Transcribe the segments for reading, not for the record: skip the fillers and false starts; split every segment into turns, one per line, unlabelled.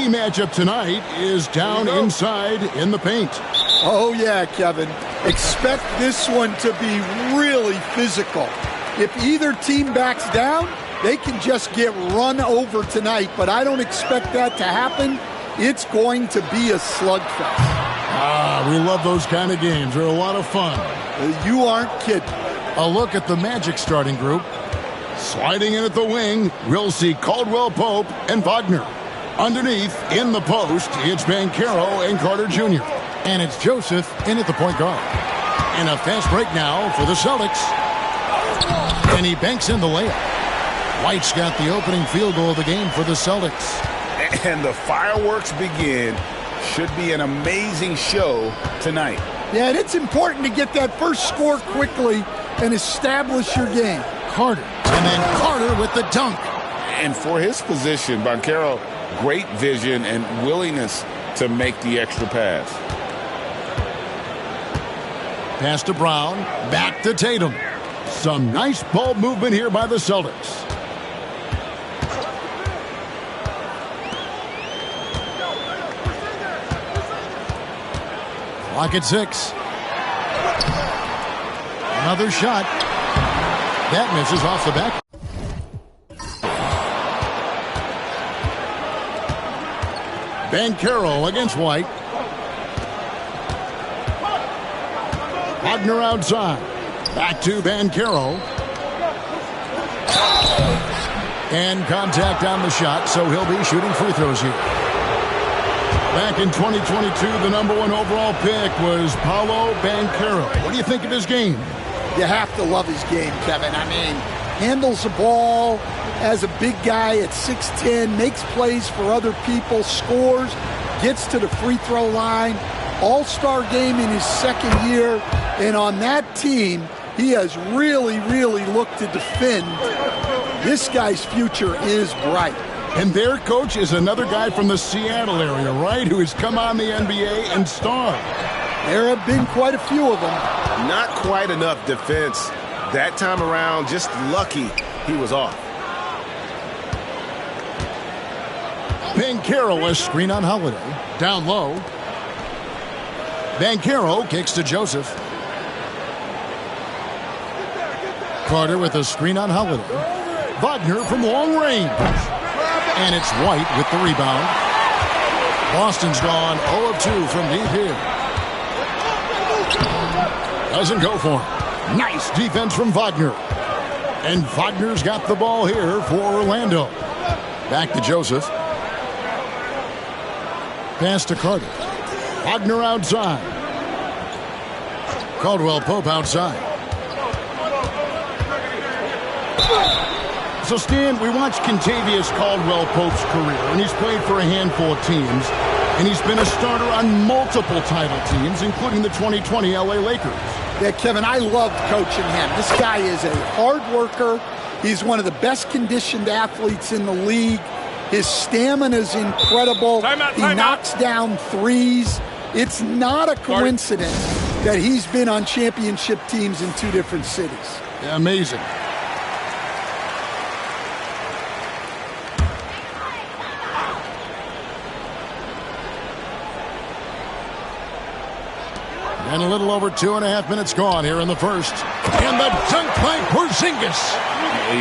key matchup tonight is down inside in the paint.
Oh, yeah, Kevin. Expect this one to be really physical. If either team backs down, they can just get run over tonight, but I don't expect that to happen. It's going to be a slugfest.
We love those kind of games. They're a lot of fun.
You aren't kidding.
A look at the Magic starting group. Sliding in at the wing, we'll see Caldwell Pope and Wagner. Underneath, in the post, it's Banchero and Carter Jr. And it's Joseph in at the point guard. And a fast break now for the Celtics. And he banks in the layup. White's got the opening field goal of the game for the Celtics.
And the fireworks begin. Should be an amazing show tonight.
Yeah, and it's important to get that first score quickly and establish your game.
Carter. And then Carter with the dunk.
And for his position, Banchero, great vision and willingness to make the extra pass.
Pass to Brown. Back to Tatum. Some nice ball movement here by the Celtics. Clock at 6. Another shot. That misses off the back. Banchero against White. Wagner outside. Back to Banchero. And contact on the shot, so he'll be shooting free throws here. Back in 2022, the #1 overall pick was Paolo Banchero. What do you think of his game?
You have to love his game, Kevin. I mean, handles the ball as a big guy at 6'10", makes plays for other people, scores, gets to the free throw line. All-star game in his second year. And on that team, he has really, really looked to defend. This guy's future is bright.
And their coach is another guy from the Seattle area, right, who has come on the NBA and starred.
There have been quite a few of them.
Not quite enough defense. That time around, just lucky he was off.
Banchero, a screen on Holiday. Down low. Banchero kicks to Joseph. Carter with a screen on Holiday. Wagner from long range. And it's White with the rebound. Boston's gone 0 of 2 from deep here. Doesn't go for him. Nice defense from Wagner. And Wagner's got the ball here for Orlando. Back to Joseph. Pass to Carter. Wagner outside. Caldwell Pope outside. So, Stan, we watched Kentavious Caldwell Pope's career, and he's played for a handful of teams, and he's been a starter on multiple title teams, including the 2020 LA Lakers.
Yeah, Kevin, I loved coaching him. This guy is a hard worker. He's one of the best conditioned athletes in the league. His stamina is incredible. He knocks down threes. It's not a coincidence that he's been on championship teams in 2 different cities.
Yeah, amazing. And a little over 2.5 minutes gone here in the first. And the dunk by Porzingis.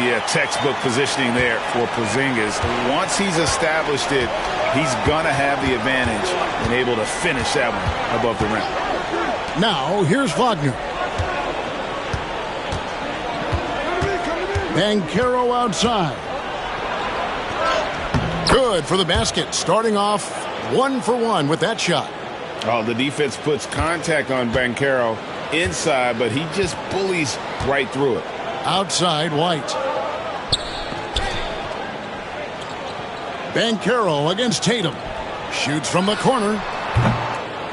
Yeah, textbook positioning there for Porzingis. Once he's established it, he's going to have the advantage and able to finish that one above the rim.
Now, here's Wagner. Banchero outside. Good for the basket. Starting off 1 for 1 with that shot.
Oh, the defense puts contact on Banchero inside, but he just bullies right through it.
Outside, White. Banchero against Tatum. Shoots from the corner.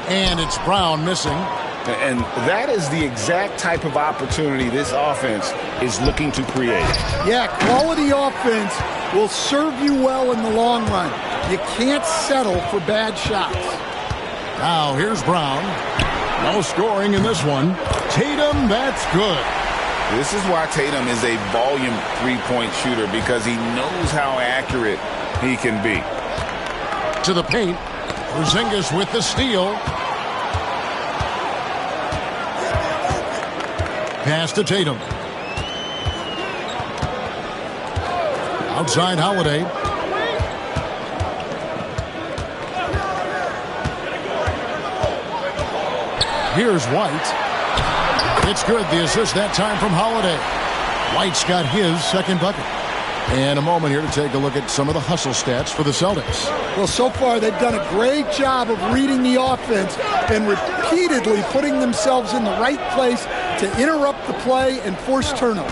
And it's Brown missing.
And that is the exact type of opportunity this offense is looking to create.
Yeah, quality offense will serve you well in the long run. You can't settle for bad shots.
Now here's Brown. No scoring in this one. Tatum, that's good.
This is why Tatum is a volume three-point shooter, because he knows how accurate he can be.
To the paint. Porzingis with the steal. Pass to Tatum. Outside Holiday. Here's White. It's good. The assist that time from Holiday. White's got his second bucket. And a moment here to take a look at some of the hustle stats for the Celtics.
Well, so far they've done a great job of reading the offense and repeatedly putting themselves in the right place to interrupt the play and force turnovers.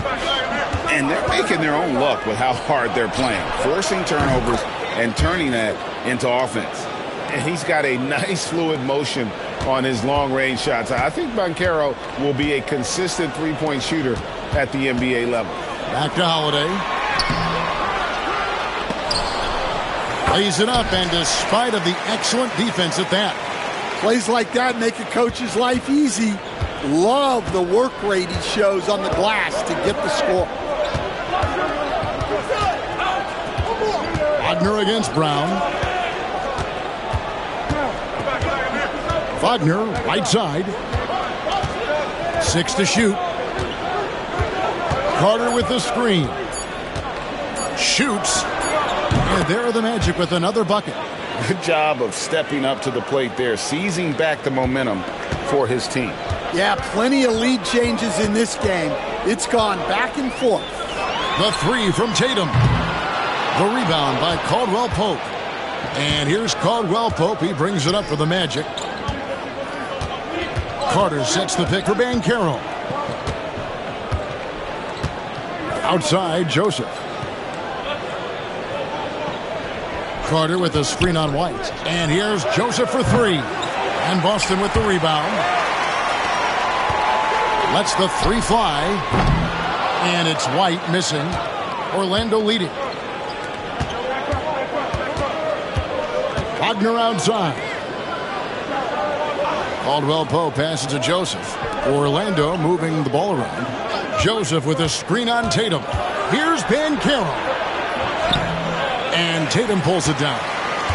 And they're making their own luck with how hard they're playing, forcing turnovers and turning that into offense. And he's got a nice fluid motion on his long-range shots. I think Banchero will be a consistent three-point shooter at the NBA level.
Back to Holiday. Lays it up, and despite of the excellent defense at that.
Plays like that make a coach's life easy. Love the work rate he shows on the glass to get the score.
Wagner against Brown. Wagner, right side. 6 to shoot. Carter with the screen. Shoots. And there are the Magic with another bucket.
Good job of stepping up to the plate there, seizing back the momentum for his team.
Yeah, plenty of lead changes in this game. It's gone back and forth.
The three from Tatum. The rebound by Caldwell Pope. And here's Caldwell Pope. He brings it up for the Magic. Carter sets the pick for Banchero. Outside, Joseph. Carter with a screen on White. And here's Joseph for three. And Boston with the rebound. Lets the three fly. And it's White missing. Orlando leading. Wagner outside. Caldwell Pope passes to Joseph. Orlando moving the ball around. Joseph with a screen on Tatum. Here's Banchero. And Tatum pulls it down.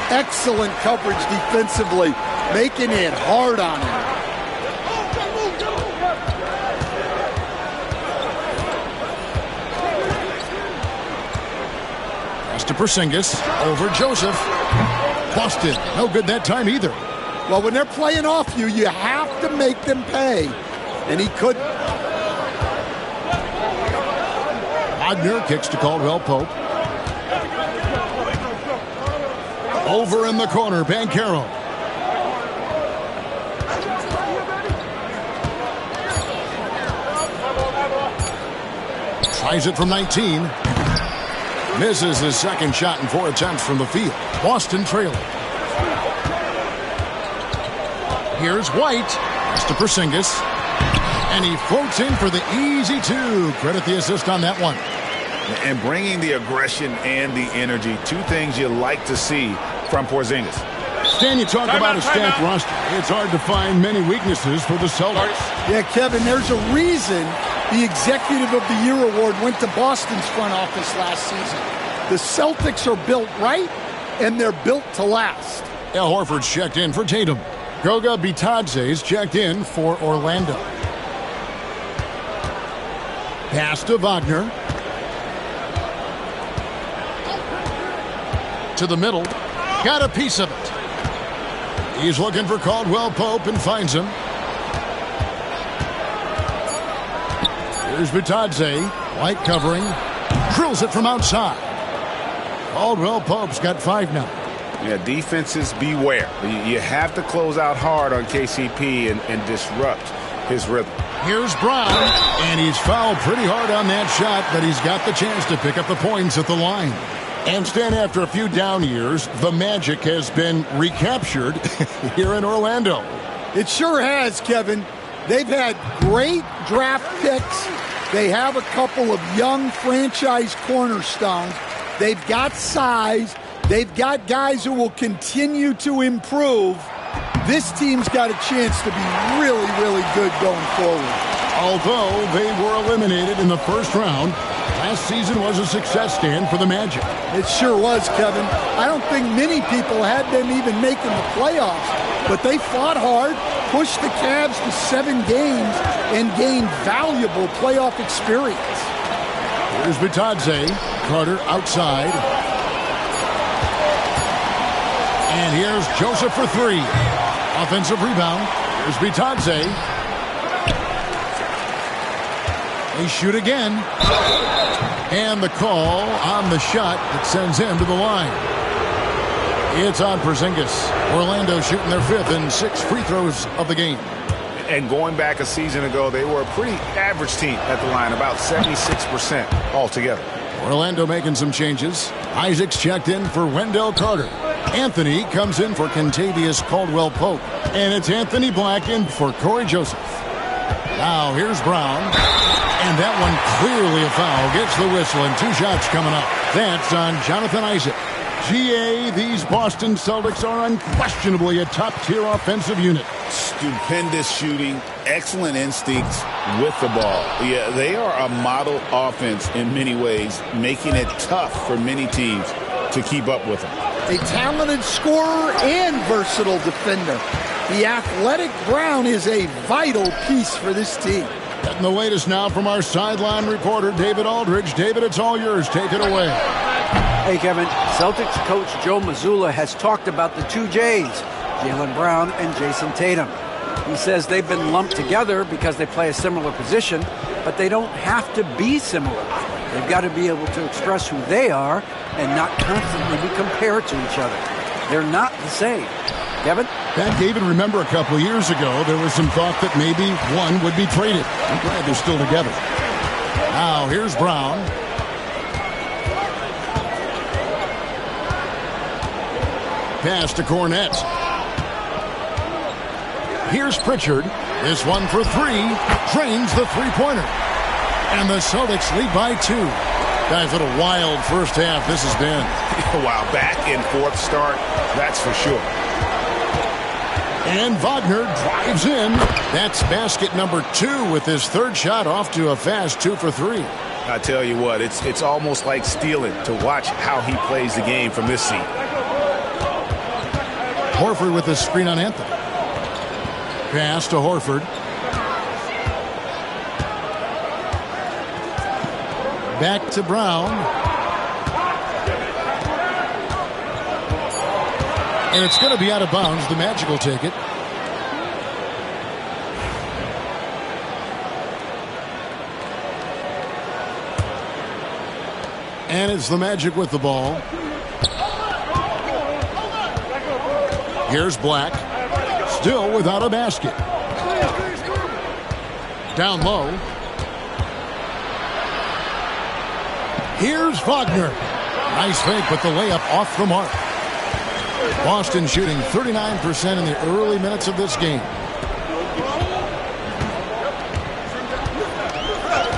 Excellent coverage defensively, making it hard on him.
Pass to Porzingis. Over Joseph. Boston. No good that time either.
Well, when they're playing off you, you have to make them pay. And he couldn't.
Wagner kicks to Caldwell Pope. Over in the corner, Banchero. Tries it from 19. Misses his second shot in 4 attempts from the field. Boston trailing. Here's White. Pass to Porzingis. And he floats in for the easy two. Credit the assist on that one.
And bringing the aggression and the energy, two things you like to see from Porzingis.
Stan, you talk about a stacked roster. It's hard to find many weaknesses for the Celtics.
Yeah, Kevin, there's a reason the Executive of the Year award went to Boston's front office last season. The Celtics are built right, and they're built to last.
Al Horford's checked in for Tatum. Goga Bitadze's checked in for Orlando. Pass to Wagner. To the middle. Got a piece of it. He's looking for Caldwell Pope and finds him. Here's Bitadze. White covering. Drills it from outside. Caldwell Pope's got 5 now.
Yeah, defenses beware. You have to close out hard on KCP and disrupt his rhythm.
Here's Brown, and he's fouled pretty hard on that shot, but he's got the chance to pick up the points at the line. And Stan, after a few down years, the Magic has been recaptured here in Orlando.
It sure has, Kevin. They've had great draft picks. They have a couple of young franchise cornerstones. They've got size. They've got guys who will continue to improve. This team's got a chance to be really, really good going forward.
Although they were eliminated in the first round, last season was a success stand for the Magic.
It sure was, Kevin. I don't think many people had them even making the playoffs, but they fought hard, pushed the Cavs to 7 games, and gained valuable playoff experience.
Here's Bitadze. Carter outside. And here's Joseph for 3. Offensive rebound. Here's Bitadze. They shoot again. And the call on the shot that sends him to the line. It's on Porzingis. Orlando shooting their 5th and 6 free throws of the game.
And going back a season ago, they were a pretty average team at the line, about 76% altogether.
Orlando making some changes. Isaac's checked in for Wendell Carter. Anthony comes in for Kentavious Caldwell-Pope. And it's Anthony Black in for Corey Joseph. Now here's Brown. And that one clearly a foul. Gets the whistle and 2 shots coming up. That's on Jonathan Isaac. GA, these Boston Celtics are unquestionably a top-tier offensive unit.
Stupendous shooting, excellent instincts with the ball. Yeah, they are a model offense in many ways, making it tough for many teams to keep up with them.
A talented scorer and versatile defender. The athletic Brown is a vital piece for this team.
Getting the latest now from our sideline reporter, David Aldridge. David, it's all yours. Take it away.
Hey, Kevin. Celtics coach Joe Mazzulla has talked about the 2 J's, Jaylen Brown and Jason Tatum. He says they've been lumped together because they play a similar position, but they don't have to be similar. They've got to be able to express who they are and not constantly be compared to each other. They're not the same. Kevin?
That, David, remember a couple of years ago, there was some thought that maybe one would be traded. I'm glad they're still together. Now, here's Brown. Pass to Cornette. Here's Pritchard. This one for 3. Drains the three-pointer. And the Celtics lead by 2. Guys, what a wild first half this has been.
Wow, back and forth start, that's for sure.
And Wagner drives in. That's basket number 2 with his 3rd shot off to a fast 2 for 3.
I tell you what, it's almost like stealing to watch how he plays the game from this seat.
Horford with the screen on Anthony. Pass to Horford. Back to Brown. And it's going to be out of bounds. The Magic will take it. And it's the Magic with the ball. Here's Black. Still without a basket. Down low. Here's Wagner. Nice fake, but the layup off the mark. Boston shooting 39% in the early minutes of this game.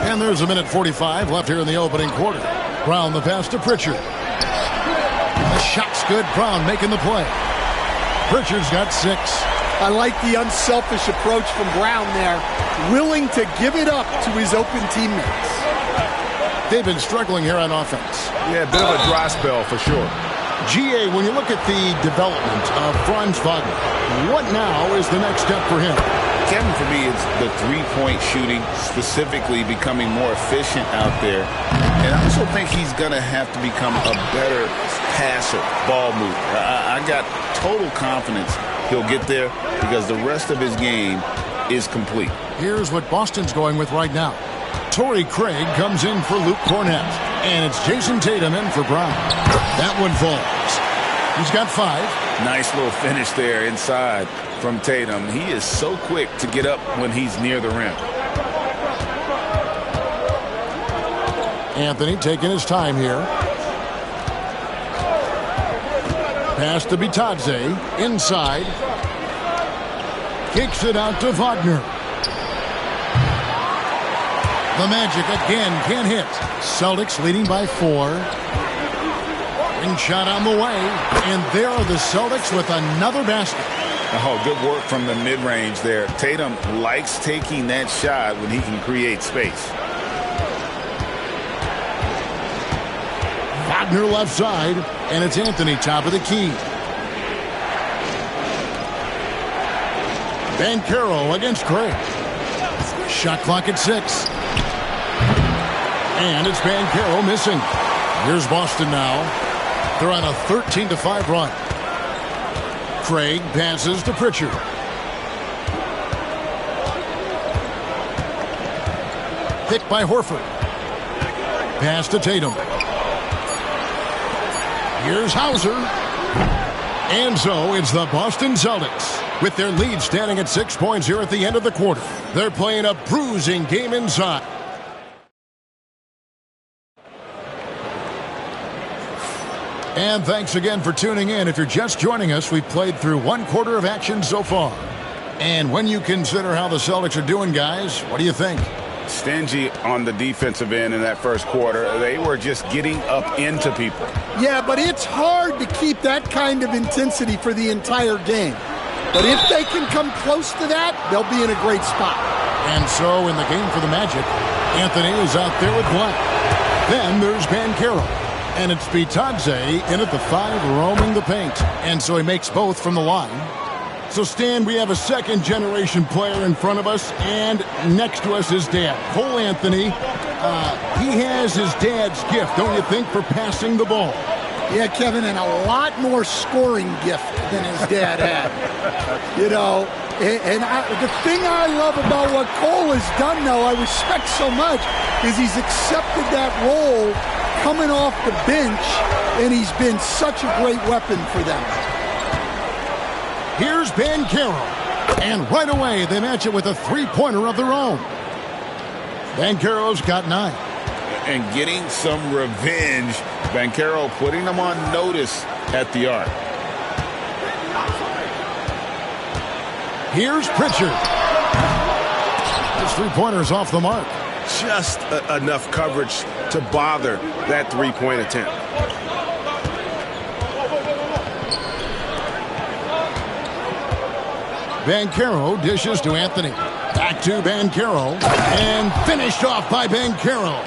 And there's a minute 45 left here in the opening quarter. Brown the pass to Pritchard. The shot's good. Brown making the play. Pritchard's got 6.
I like the unselfish approach from Brown there, willing to give it up to his open teammates.
They've been struggling here on offense.
Yeah, a bit of a dry spell for sure.
GA, when you look at the development of Franz Wagner, what now is the next step for him?
Kevin, for me, it's the three-point shooting, specifically becoming more efficient out there. And I also think he's going to have to become a better passer, ball mover. I got total confidence he'll get there because the rest of his game is complete.
Here's what Boston's going with right now. Torrey Craig comes in for Luke Cornette. And it's Jason Tatum in for Brown. That one falls. He's got 5.
Nice little finish there inside from Tatum. He is so quick to get up when he's near the rim.
Anthony taking his time here. Pass to Bitadze. Inside. Kicks it out to Wagner. The Magic again can't hit. Celtics leading by 4. Ring shot on the way. And there are the Celtics with another basket.
Oh, good work from the mid-range there. Tatum likes taking that shot when he can create space.
Wagner left side, and it's Anthony top of the key. Banchero against Craig. Shot clock at 6. And it's Banchero missing. Here's Boston now. They're on a 13-5 run. Craig passes to Pritchard. Picked by Horford. Pass to Tatum. Here's Hauser. And so it's the Boston Celtics, with their lead standing at 6 points here at the end of the quarter. They're playing a bruising game inside. And thanks again for tuning in. If you're just joining us, we've played through 1 quarter of action so far. And when you consider how the Celtics are doing, guys, what do you think?
Stingy on the defensive end in that first quarter. They were just getting up into people.
Yeah, but it's hard to keep that kind of intensity for the entire game. But if they can come close to that, they'll be in a great spot.
And so in the game for the Magic, Anthony is out there with Black. Then there's Banchero. And it's Bitadze in at the 5, roaming the paint. And so he makes both from the line. So, Stan, we have a second-generation player in front of us, and next to us is Dad. Cole Anthony, he has his dad's gift, don't you think, for passing the ball?
Yeah, Kevin, and a lot more scoring gift than his dad had. You know, and the thing I love about what Cole has done, though, I respect so much, is he's accepted that role coming off the bench, and he's been such a great weapon for them.
Here's Banchero, and right away they match it with a three-pointer of their own. Banchero's got 9.
And getting some revenge. Banchero putting them on notice at the arc.
Here's Pritchard. His three-pointer's off the mark.
Just enough coverage to bother that three-point attempt.
Banchero dishes to Anthony. Back to Banchero. And finished off by Banchero.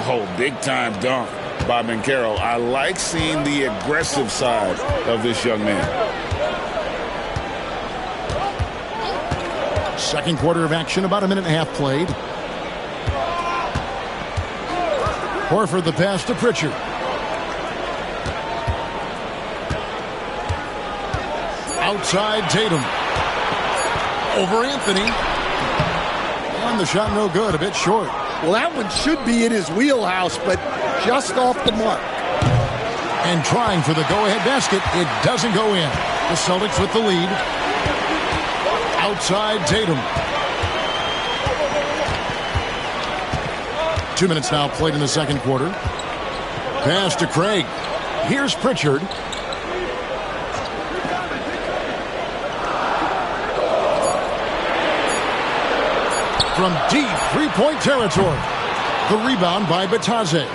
Oh, big-time dunk by Banchero. I like seeing the aggressive side of this young man.
Second quarter of action, about a minute and a half played. Horford the pass to Pritchard. Outside Tatum. Over Anthony. And the shot no good, a bit short.
Well, that one should be in his wheelhouse, but just off the mark.
And trying for the go-ahead basket, it doesn't go in. The Celtics with the lead. Outside Tatum. 2 minutes now played in the second quarter. Pass to Craig. Here's Pritchard. From deep three-point territory. The rebound by Bitadze.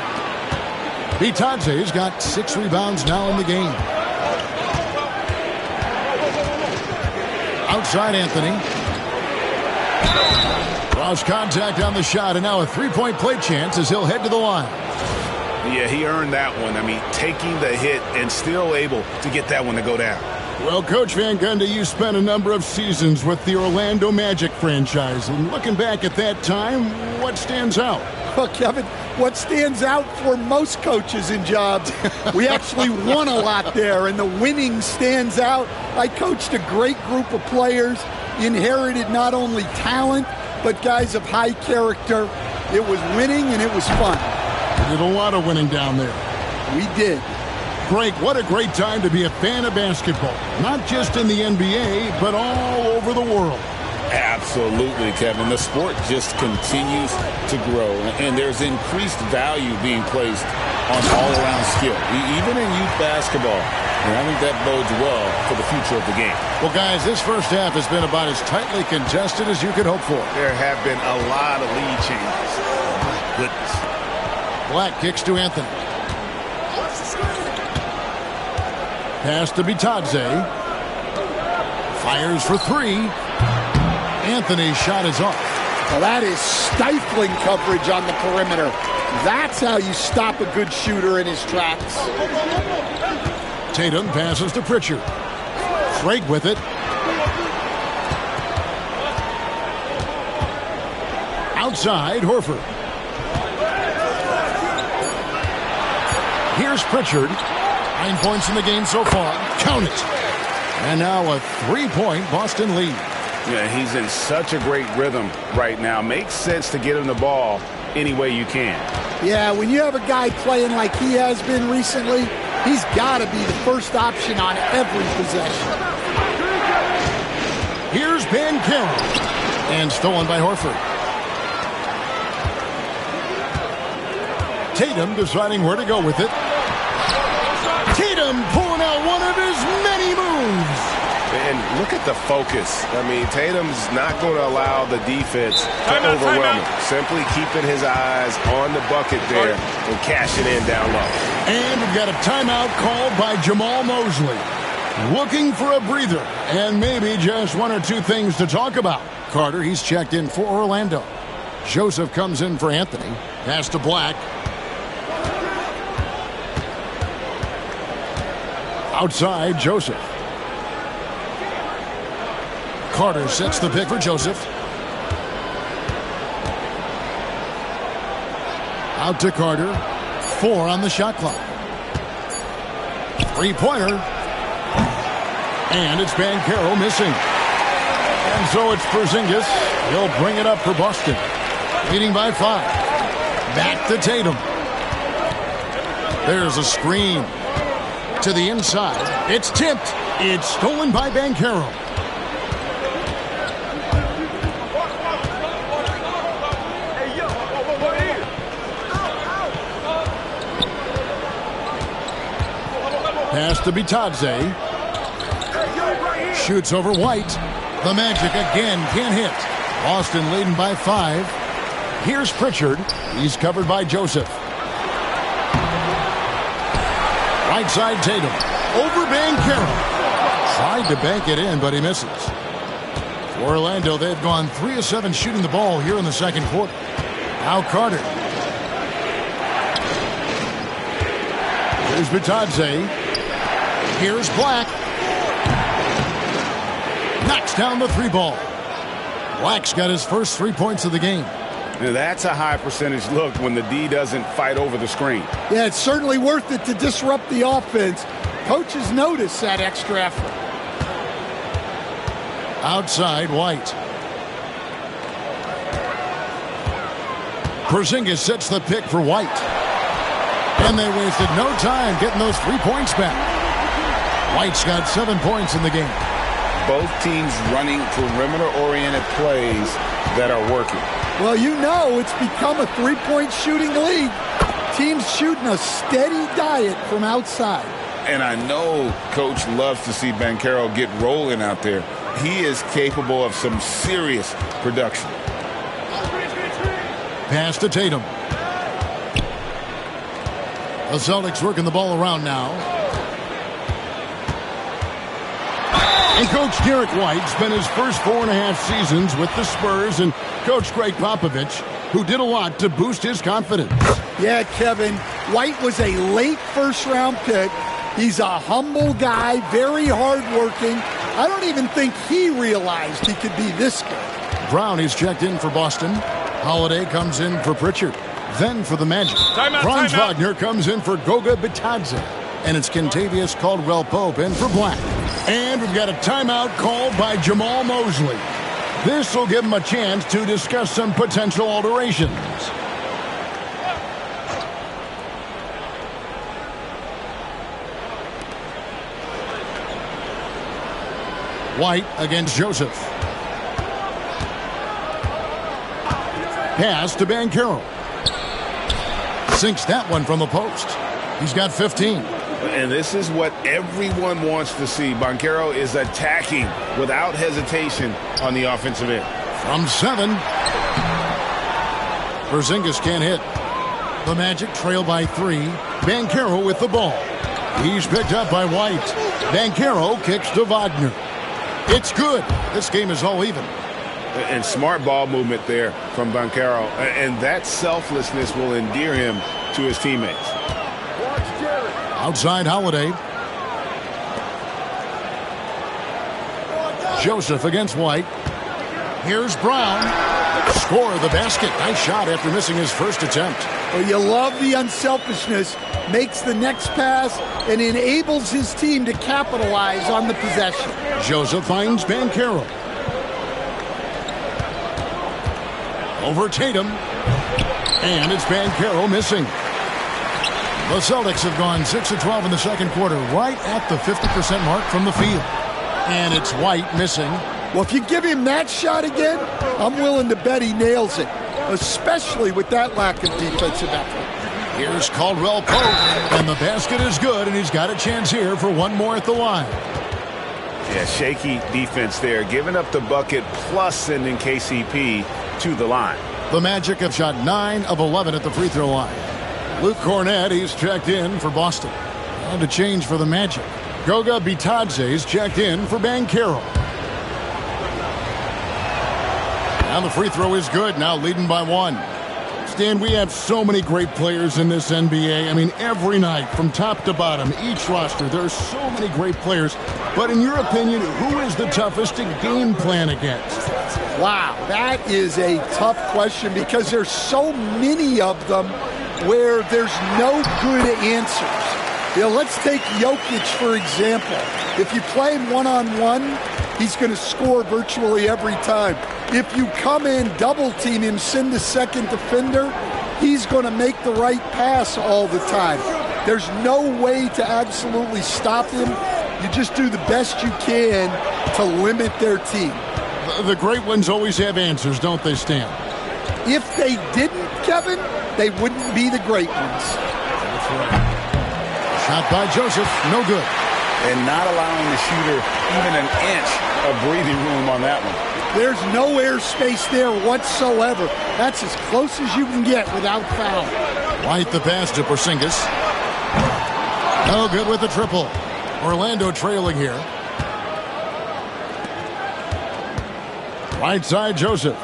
Bitadze's got 6 rebounds now in the game. Outside Anthony. Lost contact on the shot, and now a three-point play chance as he'll head to the line.
Yeah, he earned that one. I mean, taking the hit and still able to get that one to go down.
Well, Coach Van Gundy, you spent a number of seasons with the Orlando Magic franchise. And looking back at that time, what stands out?
Well, Kevin, what stands out for most coaches in jobs, we actually won a lot there, and the winning stands out. I coached a great group of players, inherited not only talent, but guys of high character. It was winning, and it was fun.
We did a lot of winning down there.
We did.
Greg, what a great time to be a fan of basketball. Not just in the NBA, but all over the world.
Absolutely, Kevin. The sport just continues to grow, and there's increased value being placed on all-around skill, even in youth basketball. And I think that bodes well for the future of the game.
Well, guys, this first half has been about as tightly contested as you could hope for.
There have been a lot of lead changes. My goodness.
Black kicks to Anthony. Pass to Bitadze. Fires for three. Anthony's shot is off.
Well, that is stifling coverage on the perimeter. That's how you stop a good shooter in his tracks.
Tatum passes to Pritchard. Frank with it. Outside, Horford. Here's Pritchard. 9 points in the game so far. Count it. And now a 3-point Boston lead.
Yeah, he's in such a great rhythm right now. Makes sense to get him the ball any way you can.
Yeah, when you have a guy playing like he has been recently, he's got to be the first option on every possession.
Here's Banchero. And stolen by Horford. Tatum deciding where to go with it. Tatum pulling out one of his many moves.
And look at the focus. I mean, Tatum's not going to allow the defense to overwhelm him. Simply keeping his eyes on the bucket there and cashing in down low.
And we've got a timeout called by Jamal Mosley. Looking for a breather and maybe just one or two things to talk about. Carter, he's checked in for Orlando. Joseph comes in for Anthony. Pass to Black. Outside, Joseph. Carter sets the pick for Joseph. Out to Carter. 4 on the shot clock. 3-pointer. And it's Banchero missing. And so it's Porzingis. He'll bring it up for Boston. Leading by 5. Back to Tatum. There's a screen. To the inside. It's tipped. It's stolen by Banchero. Pass to Bitadze. Shoots over White. The Magic again can't hit. Boston leading by 5. Here's Pritchard. He's covered by Joseph. Right side Tatum. Over Banchero. Tried to bank it in, but he misses. For Orlando, they've gone 3 of 7 shooting the ball here in the second quarter. Now Carter. Here's Bitadze. Here's Black. Knocks down the 3-ball. Black's got his first 3 points of the game.
Now that's a high percentage look when the D doesn't fight over the screen.
Yeah, it's certainly worth it to disrupt the offense. Coaches notice that extra effort.
Outside, White. Porzingis sets the pick for White. And they wasted no time getting those 3 points back. White's got 7 points in the game.
Both teams running perimeter-oriented plays that are working.
Well, you know it's become a 3-point shooting league. Teams shooting a steady diet from outside.
And I know Coach loves to see Banchero get rolling out there. He is capable of some serious production.
Pass to Tatum. The Celtics working the ball around now. And Coach Derek White spent his first 4.5 seasons with the Spurs and Coach Greg Popovich, who did a lot to boost his confidence.
Yeah, Kevin, White was a late first-round pick. He's a humble guy, very hardworking. I don't even think he realized he could be this good.
Brown is checked in for Boston. Holiday comes in for Pritchard. Then for the Magic. Franz Wagner comes in for Goga Bitadze. And it's Kentavious Caldwell-Pope in for Black. And we've got a timeout called by Jamal Mosley. This will give him a chance to discuss some potential alterations. White against Joseph. Pass to Banchero. Sinks that one from the post. He's got 15.
And this is what everyone wants to see. Banchero is attacking without hesitation on the offensive end.
From 7. Porzingis can't hit. The Magic trail by 3. Banchero with the ball. He's picked up by White. Banchero kicks to Wagner. It's good. This game is all even.
And smart ball movement there from Banchero. And that selflessness will endear him to his teammates.
Outside Holiday. Joseph against White. Here's Brown. Score the basket. Nice shot after missing his first attempt.
Well, you love the unselfishness. Makes the next pass and enables his team to capitalize on the possession.
Joseph finds Banchero. Over Tatum. And it's Banchero missing. The Celtics have gone 6 of 12 in the second quarter, right at the 50% mark from the field. And it's White missing.
Well, if you give him that shot again, I'm willing to bet he nails it, especially with that lack of defensive effort.
Here's Caldwell Pope, and the basket is good, and he's got a chance here for one more at the line.
Yeah, shaky defense there, giving up the bucket plus sending KCP to the line.
The Magic have shot 9 of 11 at the free throw line. Luke Cornett, he's checked in for Boston. And a change for the Magic. Goga Bitadze's checked in for Banchero. And the free throw is good, now leading by 1. Stan, we have so many great players in this NBA. I mean, every night, from top to bottom, each roster, there are so many great players. But in your opinion, who is the toughest to game plan against?
Wow, that is a tough question because there's so many of them where there's no good answers. You know, let's take Jokic, for example. If you play him one-on-one, he's going to score virtually every time. If you come in, double-team him, send a second defender, he's going to make the right pass all the time. There's no way to absolutely stop him. You just do the best you can to limit their team.
The great ones always have answers, don't they, Stan?
If they didn't, Kevin, they wouldn't be the great ones.
That's right. Shot by Joseph, no good.
And not allowing the shooter even an inch of breathing room on that one.
There's no airspace there whatsoever. That's as close as you can get without foul.
White the pass to Porzingis. No good with the triple. Orlando trailing here. Right side, Joseph.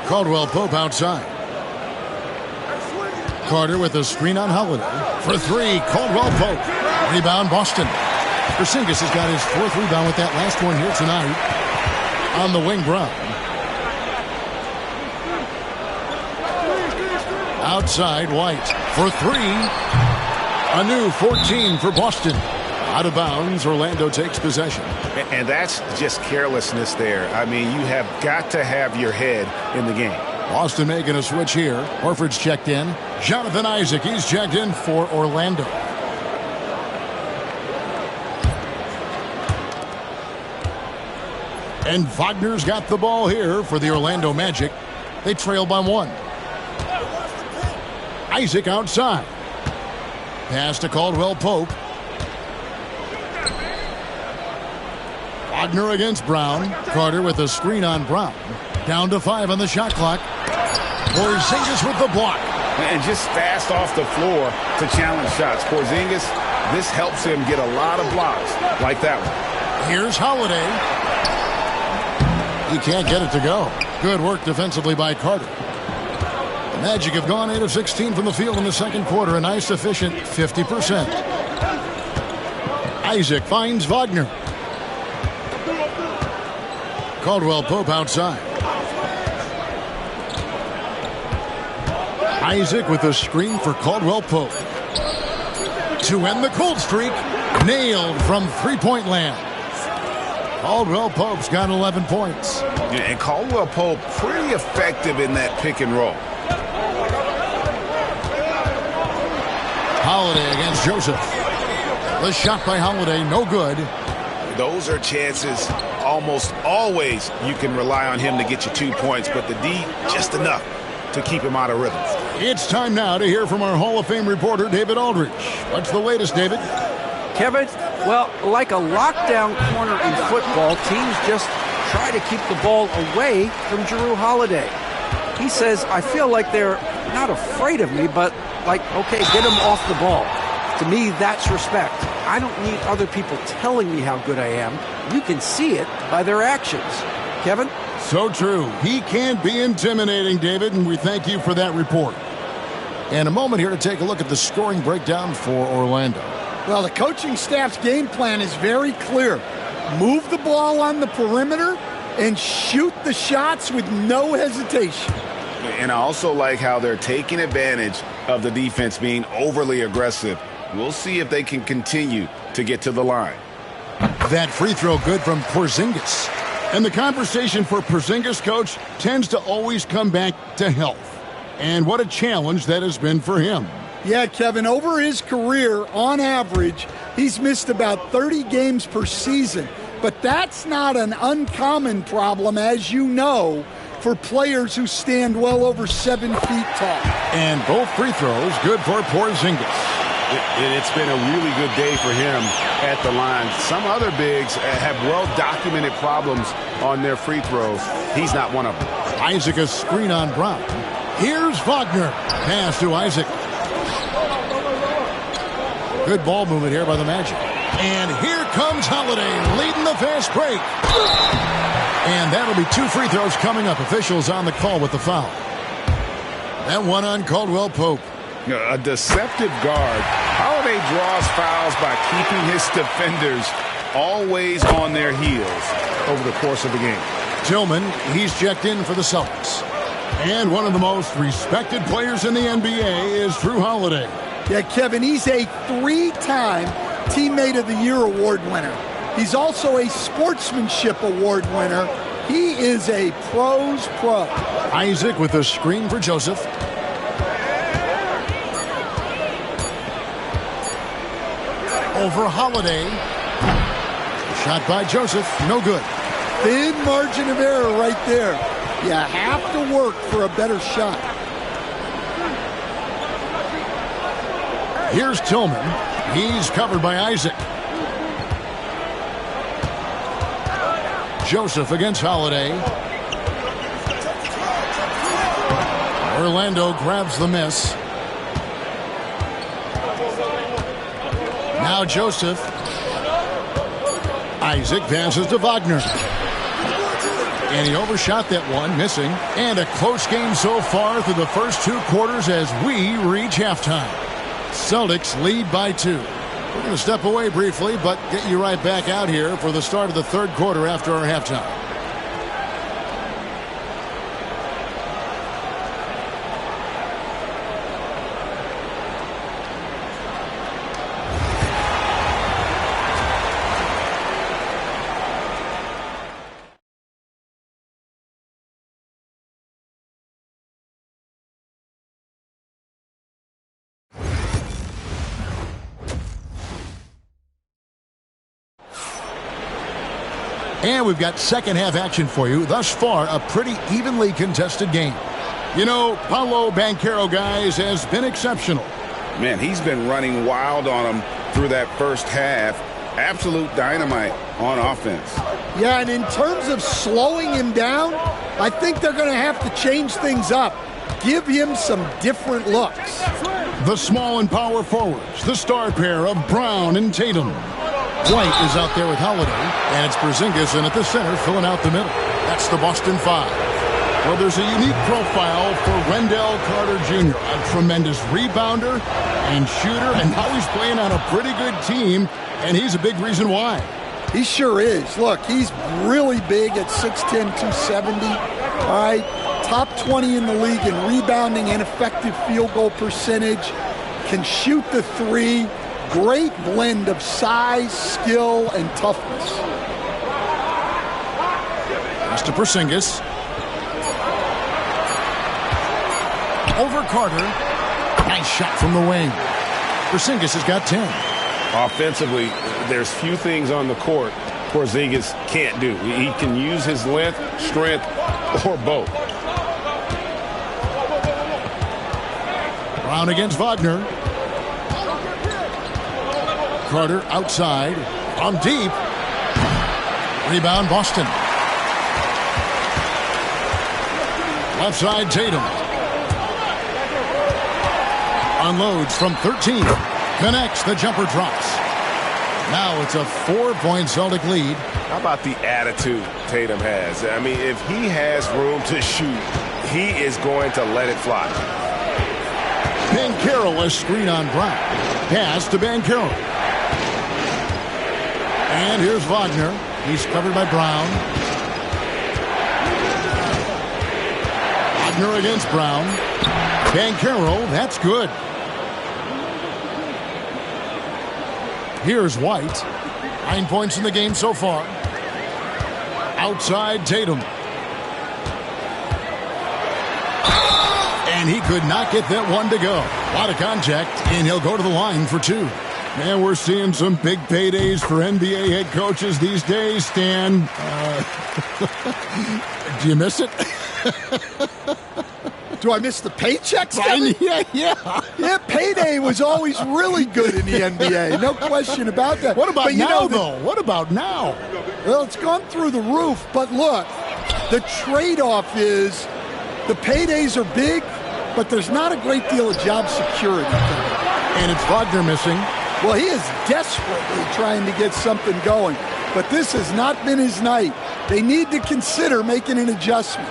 Caldwell Pope outside. Carter with a screen on Holiday. For 3, Caldwell Pope. Rebound, Boston. Porzingis has got his 4th rebound with that last one here tonight. On the wing, Brown. Outside, White. For 3. A new 14 for Boston. Out of bounds, Orlando takes possession.
And that's just carelessness there. I mean, you have got to have your head in the game.
Boston making a switch here. Horford's checked in. Jonathan Isaac, he's checked in for Orlando. And Wagner's got the ball here for the Orlando Magic. They trail by 1. Isaac outside. Pass to Caldwell Pope. Wagner against Brown. Carter with a screen on Brown. Down to 5 on the shot clock. Porzingis with the block.
And just fast off the floor to challenge shots. Porzingis, this helps him get a lot of blocks like that one.
Here's Holiday. He can't get it to go. Good work defensively by Carter. The Magic have gone 8 of 16 from the field in the second quarter. A nice, efficient 50%. Isaac finds Wagner. Caldwell Pope outside. Isaac with a screen for Caldwell Pope. To end the cold streak. Nailed from three-point land. Caldwell Pope's got 11 points.
Yeah, and Caldwell Pope pretty effective in that pick and roll.
Holiday against Joseph. The shot by Holiday, no good.
Those are chances almost always you can rely on him to get you 2 points, but the D just enough to keep him out of rhythm.
It's time now to hear from our Hall of Fame reporter, David Aldridge. What's the latest, David?
Kevin, well, like a lockdown corner in football, teams just try to keep the ball away from Jrue Holiday. He says, I feel like they're not afraid of me, but like, okay, get him off the ball. To me, that's respect. I don't need other people telling me how good I am. You can see it by their actions. Kevin?
So true. He can be intimidating, David, and we thank you for that report. And a moment here to take a look at the scoring breakdown for Orlando.
Well, the coaching staff's game plan is very clear. Move the ball on the perimeter and shoot the shots with no hesitation.
And I also like how they're taking advantage of the defense being overly aggressive. We'll see if they can continue to get to the line.
That free throw good from Porzingis. And the conversation for Porzingis, coach, tends to always come back to health. And what a challenge that has been for him.
Yeah, Kevin, over his career, on average, he's missed about 30 games per season. But that's not an uncommon problem, as you know, for players who stand well over 7 feet tall.
And both free throws good for Porzingis.
It's been a really good day for him at the line. Some other bigs have well-documented problems on their free throws. He's not one of them.
Isaac a screen on Brown. Here's Wagner. Pass to Isaac. Good ball movement here by the Magic. And here comes Holiday leading the fast break. And that'll be 2 free throws coming up. Officials on the call with the foul. That one on Caldwell Pope.
A deceptive guard. Holiday draws fouls by keeping his defenders always on their heels over the course of the game.
Tillman, he's checked in for the Celtics. And one of the most respected players in the NBA is Drew Holiday.
Yeah, Kevin, he's a 3-time Teammate of the Year award winner. He's also a Sportsmanship Award winner. He is a pro's pro.
Isaac with a screen for Joseph. Over Holiday. Shot by Joseph. No good.
Thin margin of error right there. You have to work for a better shot.
Here's Tillman. He's covered by Isaac. Joseph against Holiday. Orlando grabs the miss. Now Joseph. Isaac passes to Wagner. And he overshot that one, missing. And a close game so far through the first 2 quarters as we reach halftime. Celtics lead by 2. We're going to step away briefly, but get you right back out here for the start of the 3rd quarter after our halftime. And we've got second half action for you. Thus far, a pretty evenly contested game. You know, Paolo Banchero, guys, has been exceptional.
Man, he's been running wild on him through that first half. Absolute dynamite on offense.
Yeah, and in terms of slowing him down, I think they're going to have to change things up. Give him some different looks.
The small and power forwards, the star pair of Brown and Tatum. White is out there with Holiday, and it's Porzingis in at the center, filling out the middle. That's the Boston 5. Well, there's a unique profile for Wendell Carter Jr., a tremendous rebounder and shooter, and now he's playing on a pretty good team, and he's a big reason why.
He sure is. Look, he's really big at 6'10", 270. All right, top 20 in the league in rebounding and effective field goal percentage. Can shoot the 3. Great blend of size, skill, and toughness.
Pass to Porzingis. Over Carter. Nice shot from the wing. Porzingis has got 10.
Offensively, there's few things on the court Porzingis can't do. He can use his length, strength, or both.
Brown against Wagner. Carter outside. On deep. Rebound Boston. Left side Tatum. Unloads from 13. Connects. The jumper drops. Now it's a 4-point Celtic lead.
How about the attitude Tatum has? I mean, if he has room to shoot, he is going to let it fly.
Banchero, a screen on Brown. Pass to Banchero. And here's Wagner. He's covered by Brown. Wagner against Brown. Banchero, that's good. Here's White. 9 points in the game so far. Outside Tatum. And he could not get that one to go. A lot of contact, and he'll go to the line for 2. Man, we're seeing some big paydays for NBA head coaches these days, Stan. Do you miss it?
Do I miss the paychecks?
Yeah.
Payday was always really good in the NBA. No question about that.
What about now, though? What about now?
Well, it's gone through the roof. But look, the trade-off is the paydays are big, but there's not a great deal of job security.
And it's Wagner missing.
Well, he is desperately trying to get something going. But this has not been his night. They need to consider making an adjustment.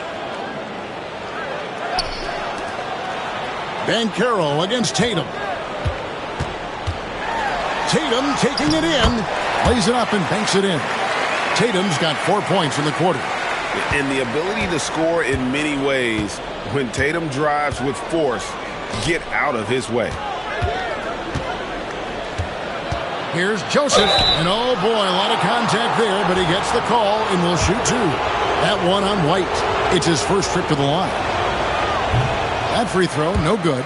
Banchero against Tatum. Tatum taking it in. Lays it up and banks it in. Tatum's got 4 points in the quarter.
And the ability to score in many ways when Tatum drives with force, get out of his way.
Here's Joseph. And oh boy, a lot of contact there, but he gets the call and will shoot 2. That one on White. It's his first trip to the line. That free throw, no good.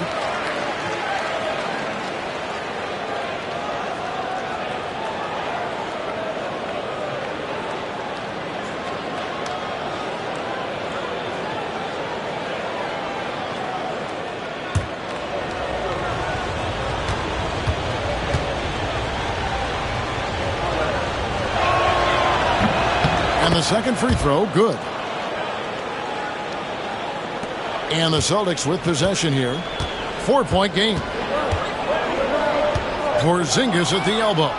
And the second free throw, good. And the Celtics with possession here. 4-point game. Porzingis at the elbow.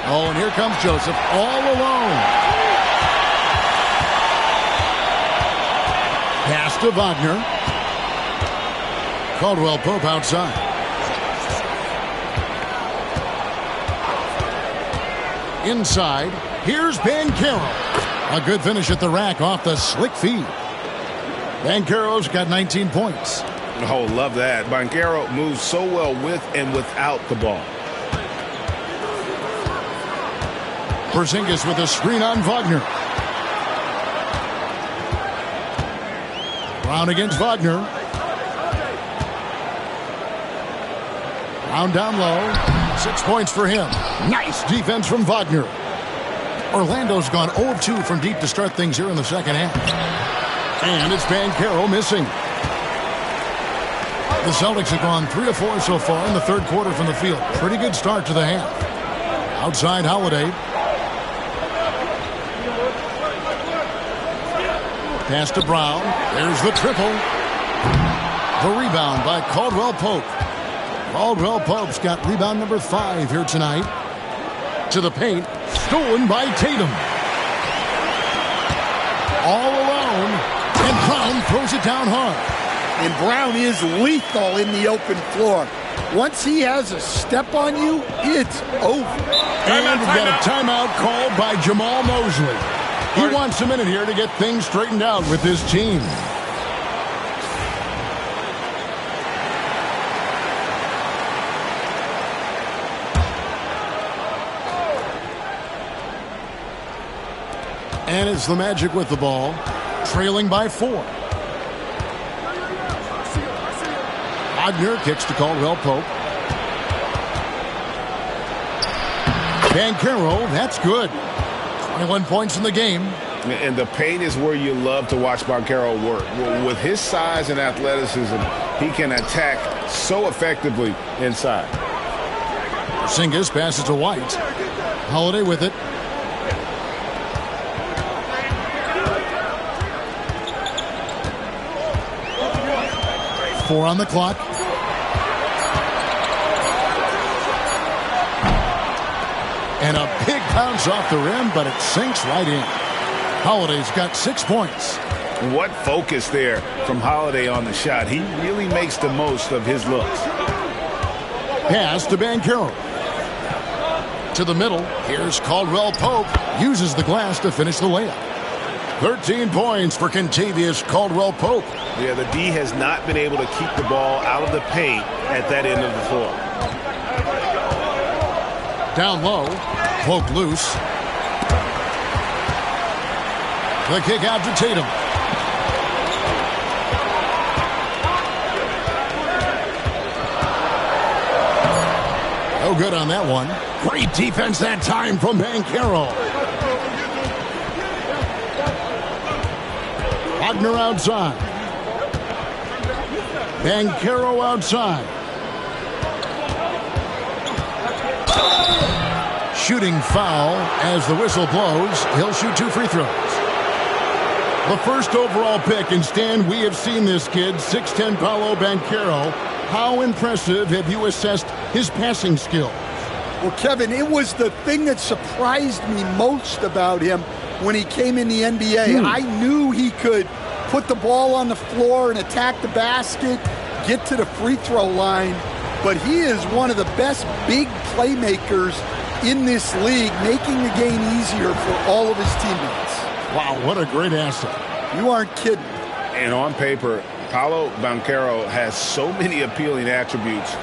Oh, and here comes Joseph all alone. Pass to Wagner. Caldwell Pope outside. Inside. Here's Banchero. A good finish at the rack off the slick feed. Banchero's got 19 points.
Oh, love that. Banchero moves so well with and without the ball.
Porzingis with a screen on Wagner. Brown against Wagner. Brown down low. 6 points for him. Nice defense from Wagner. Orlando's gone 0-2 from deep to start things here in the second half. And it's Banchero missing. The Celtics have gone 3 of 4 so far in the third quarter from the field. Pretty good start to the half. Outside Holiday. Pass to Brown. There's the triple. The rebound by Caldwell Pope. Caldwell Pope's got rebound number 5 here tonight. To the paint. Stolen by Tatum. All alone. And Brown throws it down hard.
And Brown is lethal in the open floor. Once he has a step on you, it's over.
And we've got a timeout called by Jamal Mosley. He wants a minute here to get things straightened out with his team. And it's the Magic with the ball, trailing by 4. Wagner kicks to Caldwell Pope. Banchero, that's good. 21 points in the game.
And the paint is where you love to watch Banchero work. With his size and athleticism, he can attack so effectively inside.
Porzingis passes to White. Holiday with it. Four on the clock. And a big bounce off the rim, but it sinks right in. Holiday's got 6 points.
What focus there from Holiday on the shot. He really makes the most of his looks.
Pass to Banchero. To the middle. Here's Caldwell Pope. Uses the glass to finish the layup. 13 points for Kentavious Caldwell Pope.
Yeah, the D has not been able to keep the ball out of the paint at that end of the floor.
Down low. Pope loose. The kick out to Tatum. No good on that one. Great defense that time from Banchero. Wagner outside. Banchero outside. Shooting foul as the whistle blows. He'll shoot 2 free throws. The first overall pick, and Stan, we have seen this kid, 6'10" Paolo Banchero. How impressive have you assessed his passing skills?
Well, Kevin, it was the thing that surprised me most about him when he came in the NBA. I knew he could put the ball on the floor and attack the basket, get to the free throw line, but he is one of the best big playmakers in this league, making the game easier for all of his teammates.
Wow, what a great asset.
You aren't kidding.
And on paper, Paolo Banchero has so many appealing attributes.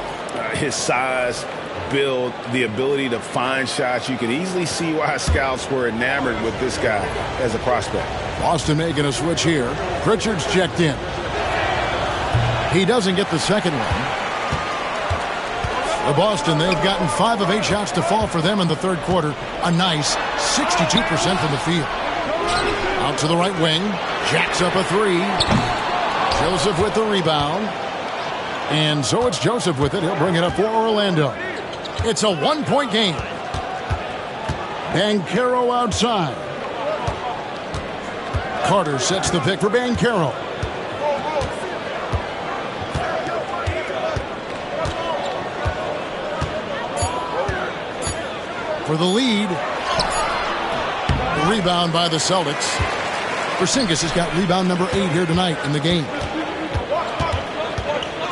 His size, build, the ability to find shots. You can easily see why scouts were enamored with this guy as a prospect.
Boston making a switch here. Pritchard's checked in. He doesn't get the second one. For Boston, they've gotten 5 of 8 shots to fall for them in the third quarter. A nice 62% from the field. Out to the right wing. Jacks up a 3. Joseph with the rebound. And so it's Joseph with it. He'll bring it up for Orlando. It's a 1-point game. Banchero outside. Carter sets the pick for Banchero. For the lead. The rebound by the Celtics. Porzingis has got rebound number 8 here tonight in the game.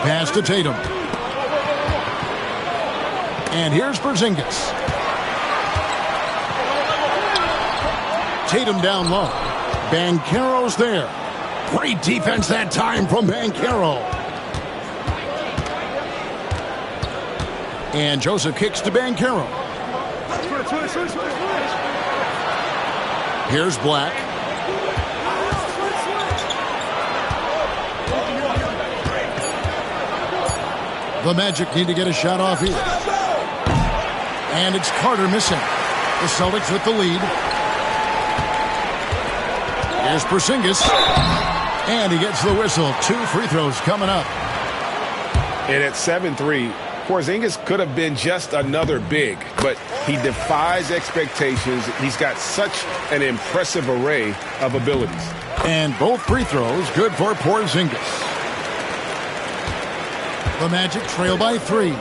Pass to Tatum. And here's Porzingis. Tatum down low. Banchero's there. Great defense that time from Banchero. And Joseph kicks to Banchero. Here's Black. The Magic need to get a shot off here. And it's Carter missing. The Celtics with the lead. Here's Porzingis. And he gets the whistle. 2 free throws coming up.
And at 7-3, Porzingis could have been just another big, but he defies expectations. He's got such an impressive array of abilities.
And both free throws good for Porzingis. The Magic trail by 3.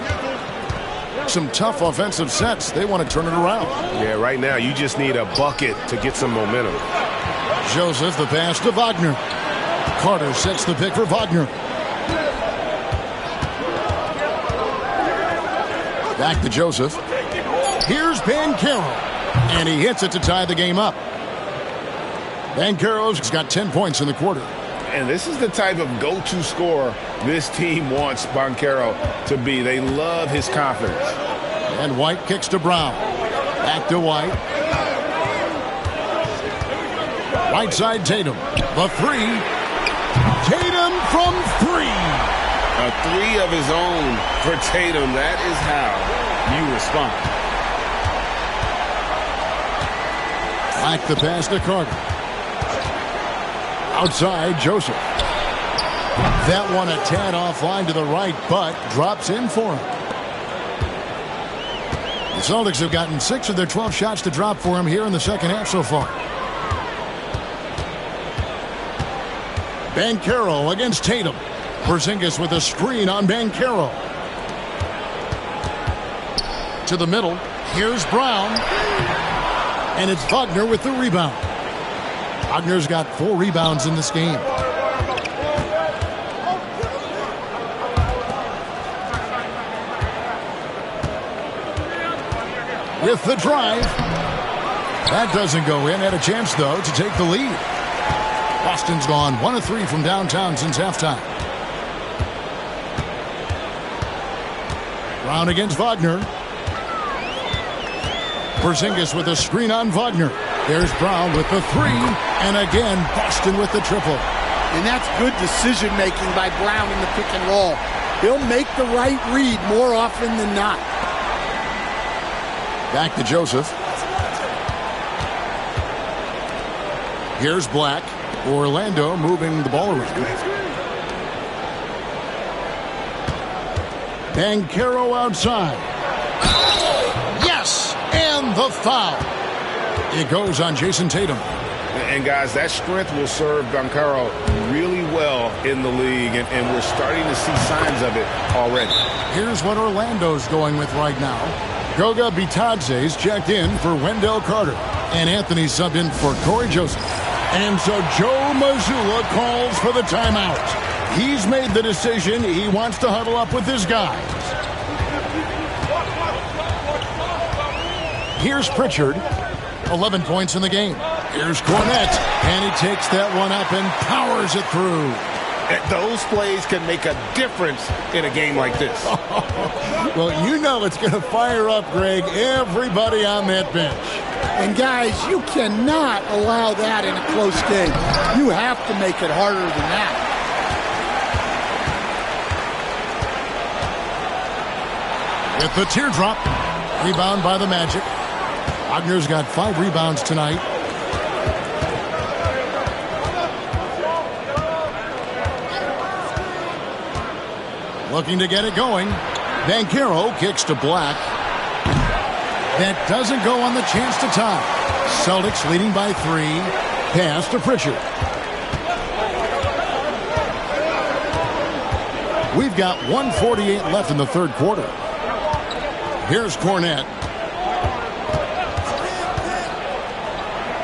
Some tough offensive sets. They want to turn it around.
Yeah, right now you just need a bucket to get some momentum.
Joseph, the pass to Wagner. Carter sets the pick for Wagner. Back to Joseph. Here's Banchero. And he hits it to tie the game up. Banchero's got 10 points in the quarter.
And this is the type of go-to scorer this team wants Banchero to be. They love his confidence.
And White kicks to Brown. Back to White. Right side Tatum. The 3. Tatum from 3.
A 3 of his own for Tatum. That is how you respond.
Back the pass to Carter. Outside, Joseph. That one a tad offline to the right, but drops in for him. The Celtics have gotten 6 of their 12 shots to drop for him here in the second half so far. Banchero against Tatum. Porzingis with a screen on Banchero. To the middle. Here's Brown. And it's Wagner with the rebound. Wagner's got 4 rebounds in this game. With the drive. That doesn't go in. Had a chance, though, to take the lead. Boston's gone 1 of 3 from downtown since halftime. Brown against Wagner. Porzingis with a screen on Wagner. There's Brown with the 3. And again, Boston with the triple.
And that's good decision-making by Brown in the pick and roll. He'll make the right read more often than not.
Back to Joseph. Here's Black. Orlando moving the ball around. Banchero outside. Yes! And the foul. It goes on Jason Tatum.
And, guys, that strength will serve Banchero really well in the league, and we're starting to see signs of it already.
Here's what Orlando's going with right now. Goga Bitadze's checked in for Wendell Carter. And Anthony subbed in for Corey Joseph. And so Joe Mazzulla calls for the timeout. He's made the decision. He wants to huddle up with his guys. Here's Pritchard. 11 points in the game. Here's Cornette. And he takes that one up and powers it through.
Those plays can make a difference in a game like this.
Well, you know it's going to fire up, Greg, everybody on that bench.
And, guys, you cannot allow that in a close game. You have to make it harder than that.
With the teardrop. Rebound by the Magic. Wagner's got 5 rebounds tonight. Looking to get it going. Banchero kicks to Black. That doesn't go on the chance to tie. Celtics leading by 3. Pass to Pritchard. We've got 1:48 left in the third quarter. Here's Cornette.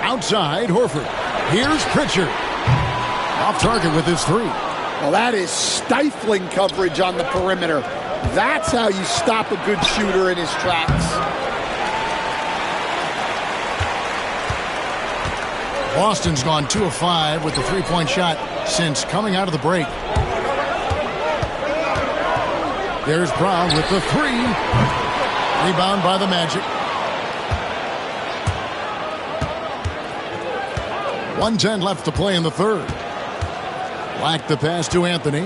Outside, Horford. Here's Pritchard. Off target with his 3.
Well, that is stifling coverage on the perimeter. That's how you stop a good shooter in his tracks.
Boston's gone 2 of 5 with the 3-point shot since coming out of the break. There's Brown with the 3. Rebound by the Magic. 1:10 left to play in the third. Black the pass to Anthony.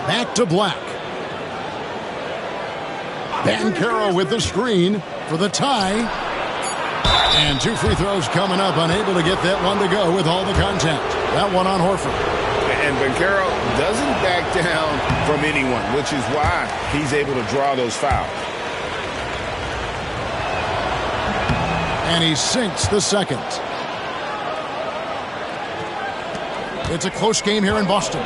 Back to Black. Banchero with the screen for the tie. And 2 free throws coming up. Unable to get that one to go with all the contact. That one on Horford.
And Banchero doesn't back down from anyone, which is why he's able to draw those fouls.
And he sinks the second. It's a close game here in Boston.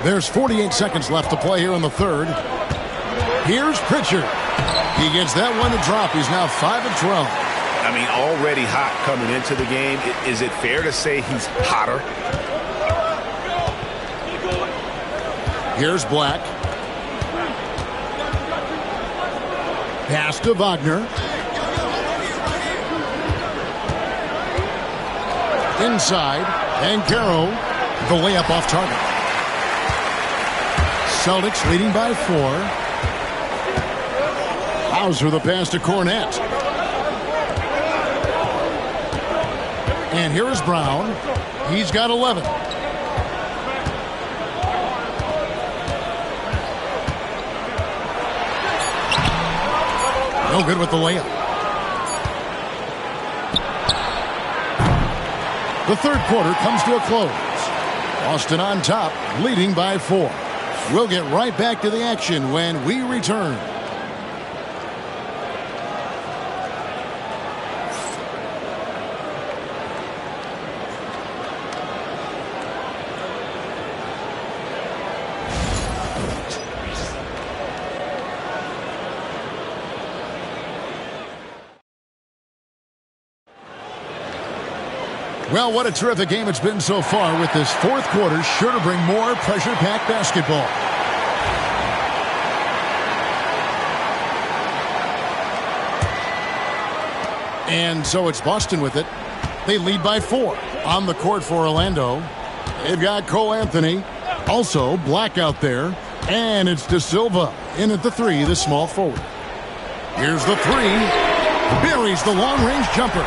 There's 48 seconds left to play here in the third. Here's Pritchard. He gets that one to drop. He's now 5 of 12.
I mean, already hot coming into the game. Is it fair to say he's hotter?
Here's Black. Pass to Wagner. Inside. Banchero. The layup off target. Celtics leading by 4. Hauser the pass to Cornette. And here is Brown. He's got 11. No good with the layup. The third quarter comes to a close. Boston on top, leading by 4. We'll get right back to the action when we return. Well, what a terrific game it's been so far, with this fourth quarter sure to bring more pressure-packed basketball. And so it's Boston with it. They lead by 4. On the court for Orlando, they've got Cole Anthony. Also, Black out there. And it's De Silva in at the 3, the small forward. Here's the 3. Buries the long-range jumper.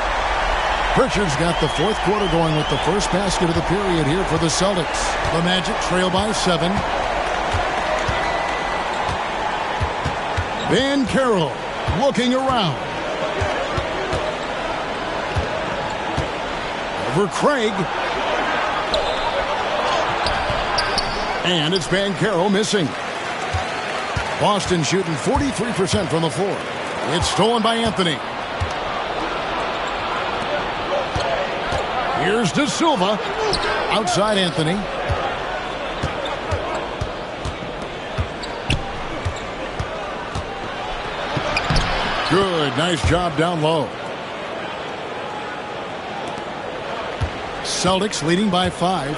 Pritchard's got the fourth quarter going with the first basket of the period here for the Celtics. The Magic trail by 7. Van Carroll looking around. Over Craig. And it's Van Carroll missing. Boston shooting 43% from the floor. It's stolen by Anthony. Here's De Silva. Outside Anthony. Good. Nice job down low. Celtics leading by 5.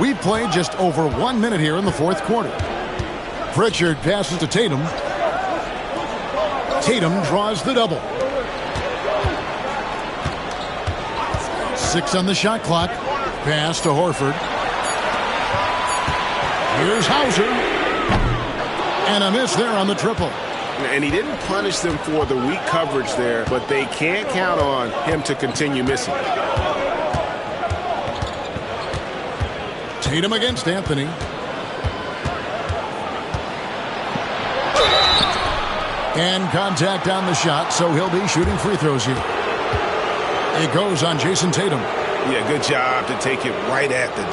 We've played just over 1 minute here in the fourth quarter. Pritchard passes to Tatum. Tatum draws the double. 6 on the shot clock. Pass to Horford. Here's Hauser. And a miss there on the triple.
And he didn't punish them for the weak coverage there, but they can't count on him to continue missing.
Tatum against Anthony. And contact on the shot, so he'll be shooting free throws here. It goes on Jason Tatum.
Yeah, good job to take it right at the D.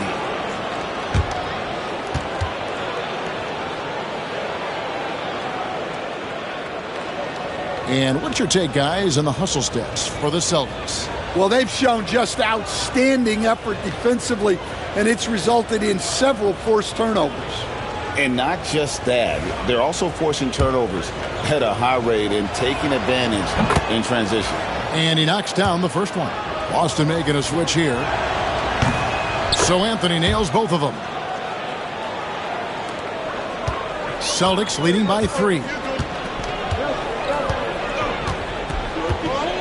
And what's your take, guys, on the hustle stats for the Celtics?
Well, they've shown just outstanding effort defensively, and it's resulted in several forced turnovers.
And not just that, they're also forcing turnovers at a high rate and taking advantage in transition.
And he knocks down the first one. Boston making a switch here. So Anthony nails both of them. Celtics leading by 3.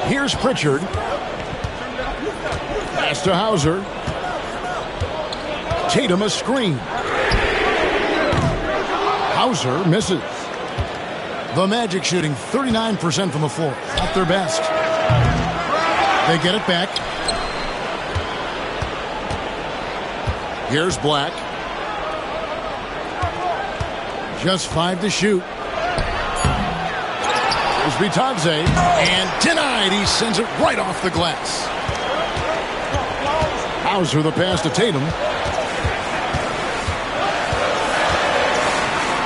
Here's Pritchard. Pass to Hauser. Tatum a screen. Hauser misses. The Magic shooting 39% from the floor. At their best. They get it back. Here's Black. Just 5 to shoot. Here's Vitadze. And denied. He sends it right off the glass. Hauser the pass to Tatum.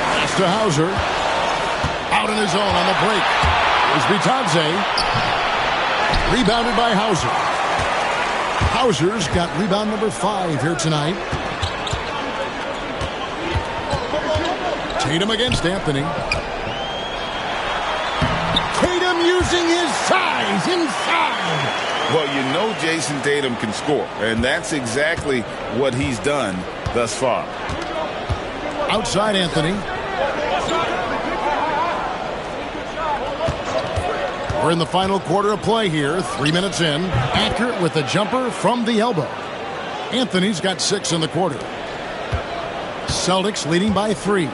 Pass to Hauser. Out in his own on the break. Here's Vitadze. Rebounded by Hauser. Hauser's got rebound number 5 here tonight. Tatum against Anthony. Tatum using his size inside.
Well, you know Jason Tatum can score, and that's exactly what he's done thus far.
Outside Anthony. We're in the final quarter of play here. 3 minutes in. Accurate with a jumper from the elbow. Anthony's got 6 in the quarter. Celtics leading by 3.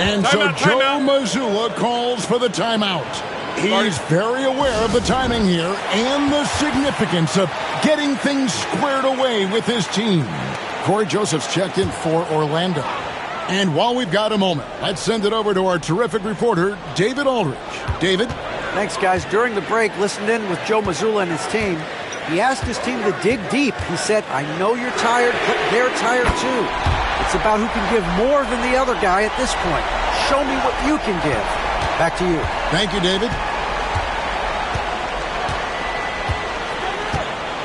And so Joe Mazzulla calls for the timeout. He's very aware of the timing here and the significance of getting things squared away with his team. Corey Joseph's checked in for Orlando. And while we've got a moment, let's send it over to our terrific reporter, David Aldridge. David?
Thanks, guys. During the break, listened in with Joe Mazzulla and his team. He asked his team to dig deep. He said, I know you're tired, but they're tired too. It's about who can give more than the other guy at this point. Show me what you can give. Back to you.
Thank you, David.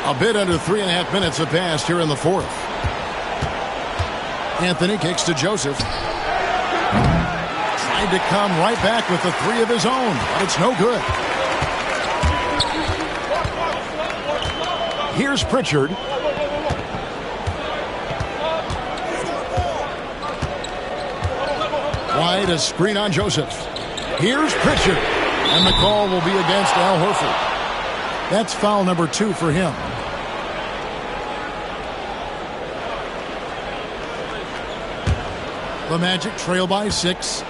A bit under 3.5 minutes have passed here in the fourth. Anthony kicks to Joseph. Tried to come right back with the 3 of his own, but it's no good. Here's Pritchard. Wide, a screen on Joseph. Here's Pritchard. And the call will be against Al Horford. That's foul number 2 for him. The Magic trail by 6.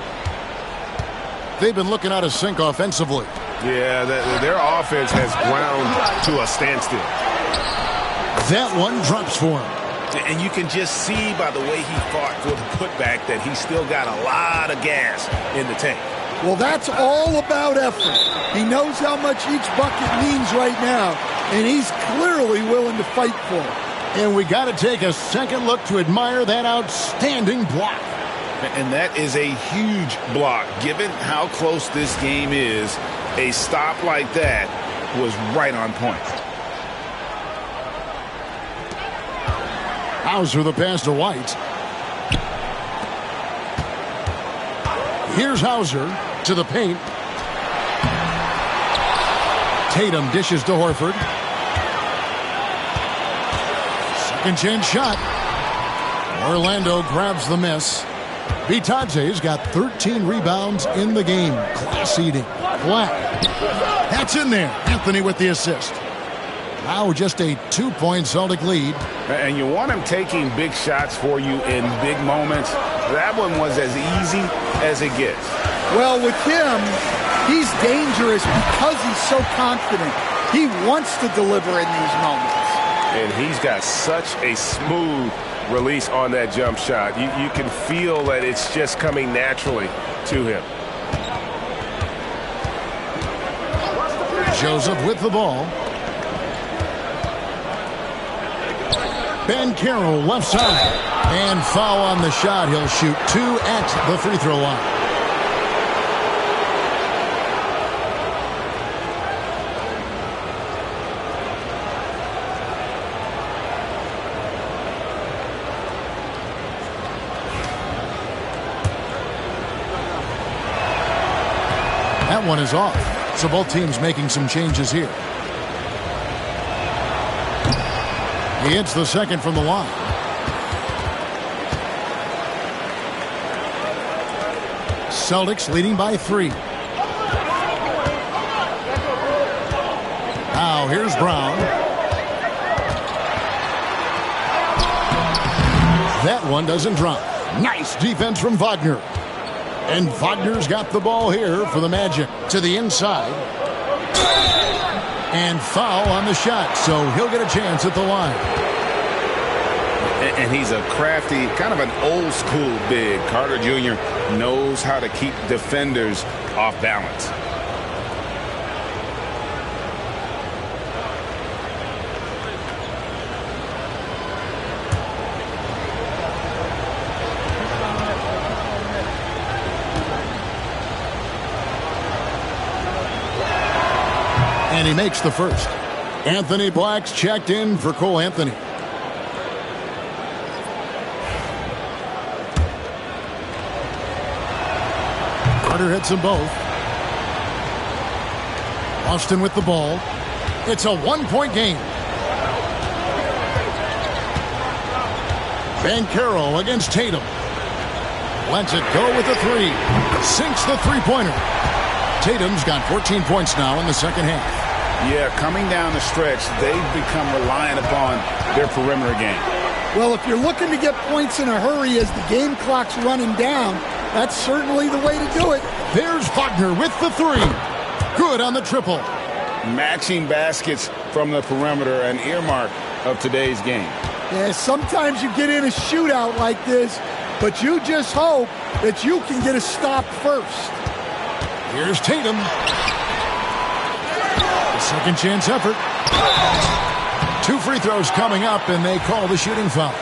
They've been looking out of sync offensively.
Yeah, their offense has ground to a standstill.
That one drops for him.
And you can just see by the way he fought for the putback that he's still got a lot of gas in the tank.
Well, that's all about effort. He knows how much each bucket means right now, and he's clearly willing to fight for it.
And we got to take a second look to admire that outstanding block.
And that is a huge block. Given how close this game is, a stop like that was right on point.
Hauser the pass to White. Here's Hauser to the paint. Tatum dishes to Horford. Second chance shot. Orlando grabs the miss. Bitadze's got 13 rebounds in the game. Class eating. Black. That's in there. Anthony with the assist. Now just a 2-point Celtic lead.
And you want him taking big shots for you in big moments. That one was as easy as it gets.
Well, with him, he's dangerous because he's so confident. He wants to deliver in these moments.
And he's got such a smooth release on that jump shot. You can feel that it's just coming naturally to him.
Joseph with the ball. Ben Carroll left side. And foul on the shot. He'll shoot 2 at the free throw line. That one is off. So both teams making some changes here. He hits the second from the line. Celtics leading by 3. Now here's Brown. That one doesn't drop. Nice defense from Wagner. And Wagner's got the ball here for the Magic to the inside. And foul on the shot, so he'll get a chance at the line.
And he's a crafty, kind of an old school big. Carter Jr. knows how to keep defenders off balance.
And he makes the first. Anthony Black's checked in for Cole Anthony. Carter hits them both. Austin with the ball. It's a 1-point game. Ben Carroll against Tatum. Lets it go with the 3. Sinks the three-pointer. Tatum's got 14 points now in the second half.
Yeah, coming down the stretch, they've become reliant upon their perimeter game.
Well, if you're looking to get points in a hurry as the game clock's running down, that's certainly the way to do it.
There's Wagner with the 3. Good on the triple.
Matching baskets from the perimeter, an earmark of today's game.
Yeah, sometimes you get in a shootout like this, but you just hope that you can get a stop first.
Here's Tatum. The second chance effort. 2 free throws coming up, and they call the shooting foul.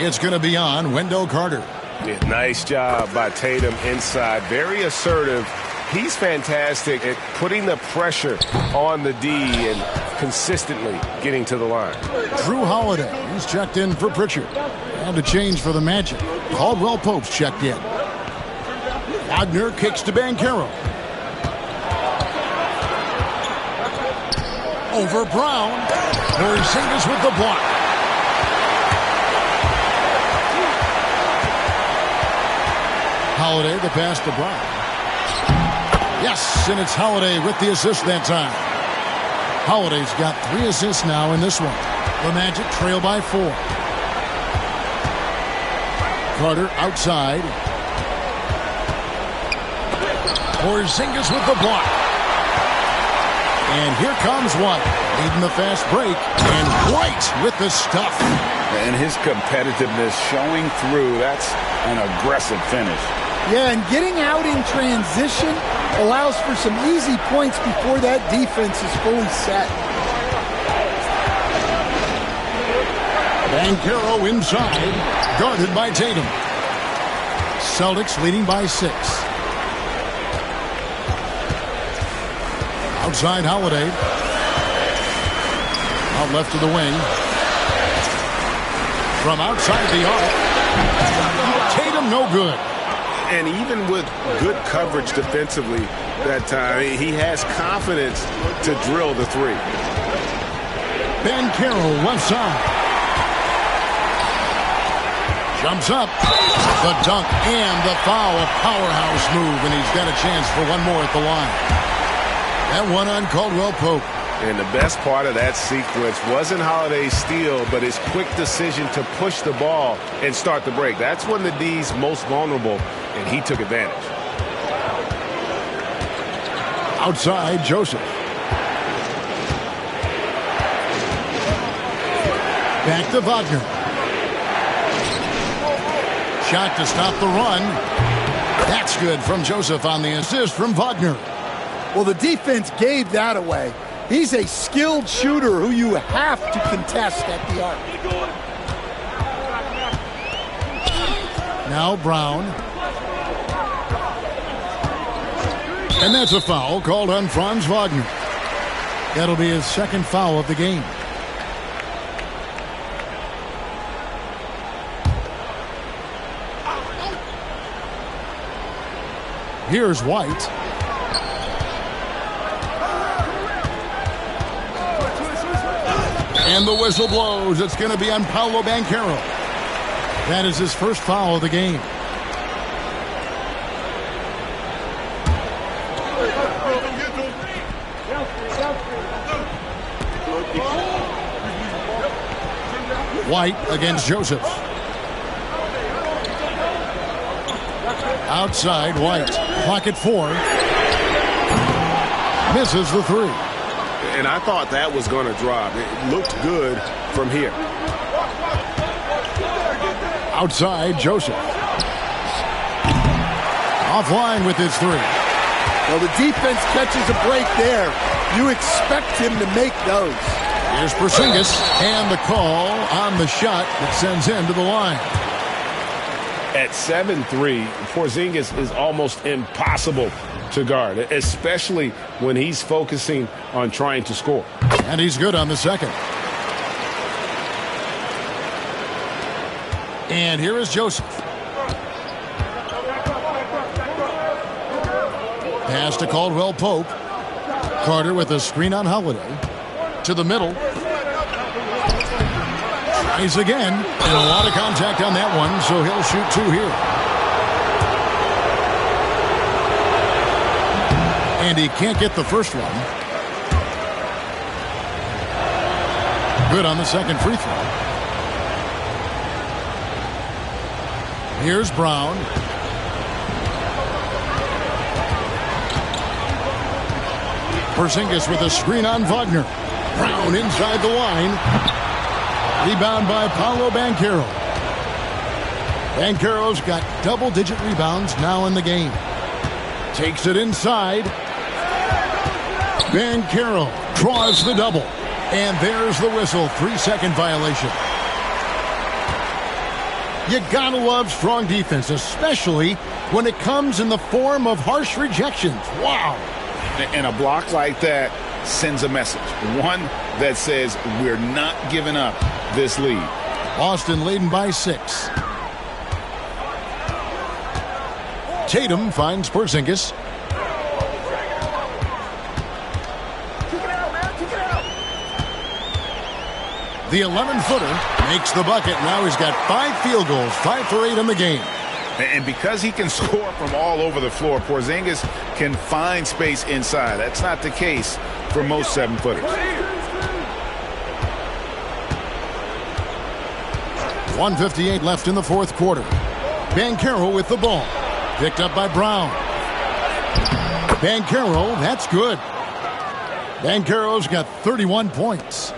It's going to be on Wendell Carter.
Yeah, nice job by Tatum inside. Very assertive. He's fantastic at putting the pressure on the D and consistently getting to the line.
Drew Holiday, he's checked in for Pritchard. And a change for the Magic. Caldwell Pope's checked in. Wagner kicks to Ben Carroll. Over Brown. Porzingis with the block. Holiday, the pass to Brown. Yes, and it's Holiday with the assist that time. Holiday's got 3 assists now in this one. The Magic trail by 4. Carter outside. Porzingis with the block. And here comes White, leading the fast break, and White with the stuff.
And his competitiveness showing through. That's an aggressive finish.
Yeah, and getting out in transition allows for some easy points before that defense is fully set.
Banchero inside, guarded by Tatum. Celtics leading by 6. Outside Holiday. Out left to the wing. From outside the arc. Tatum no good.
And even with good coverage defensively that time, he has confidence to drill the 3.
Banchero left side. Jumps up. The dunk and the foul. A powerhouse move, and he's got a chance for one more at the line. That one on Caldwell Pope.
And the best part of that sequence wasn't Holiday's steal, but his quick decision to push the ball and start the break. That's when the D's most vulnerable, and he took advantage.
Outside, Joseph. Back to Wagner. Shot to stop the run. That's good from Joseph on the assist from Wagner.
Well, the defense gave that away. He's a skilled shooter who you have to contest at the arc.
Now Brown. And that's a foul called on Franz Wagner. That'll be his second foul of the game. Here's White. And the whistle blows. It's going to be on Paolo Banchero. That is his first foul of the game. White against Joseph. Outside, White. Clock at 4. Misses the 3.
And I thought that was going to drop. It looked good from here.
Outside, Joseph. Offline with his 3.
Well, the defense catches a break there. You expect him to make those.
Here's Porzingis, and the call on the shot that sends him to the line.
At 7'3", Porzingis is almost impossible to guard, especially when he's focusing on trying to score.
And he's good on the second. And here is Joseph. Pass to Caldwell Pope. Carter with a screen on Holiday. To the middle. Tries again. And a lot of contact on that one, so he'll shoot 2 here. And he can't get the first one. Good on the second free throw. Here's Brown. Porzingis with a screen on Wagner. Brown inside the line. Rebound by Paolo Banchero. Banchero's got double-digit rebounds now in the game. Takes it inside. Banchero draws the double. And there's the whistle. 3-second violation. You gotta love strong defense, especially when it comes in the form of harsh rejections. Wow.
And a block like that sends a message. One that says we're not giving up this lead.
Boston leading by 6. Tatum finds Porzingis. The 11-footer makes the bucket. Now he's got 5 field goals, 5 for 8 in the game.
And because he can score from all over the floor, Porzingis can find space inside. That's not the case for most 7-footers.
1:58 left in the fourth quarter. Banchero with the ball. Picked up by Brown. Banchero, that's good. Banchero's got 31 points.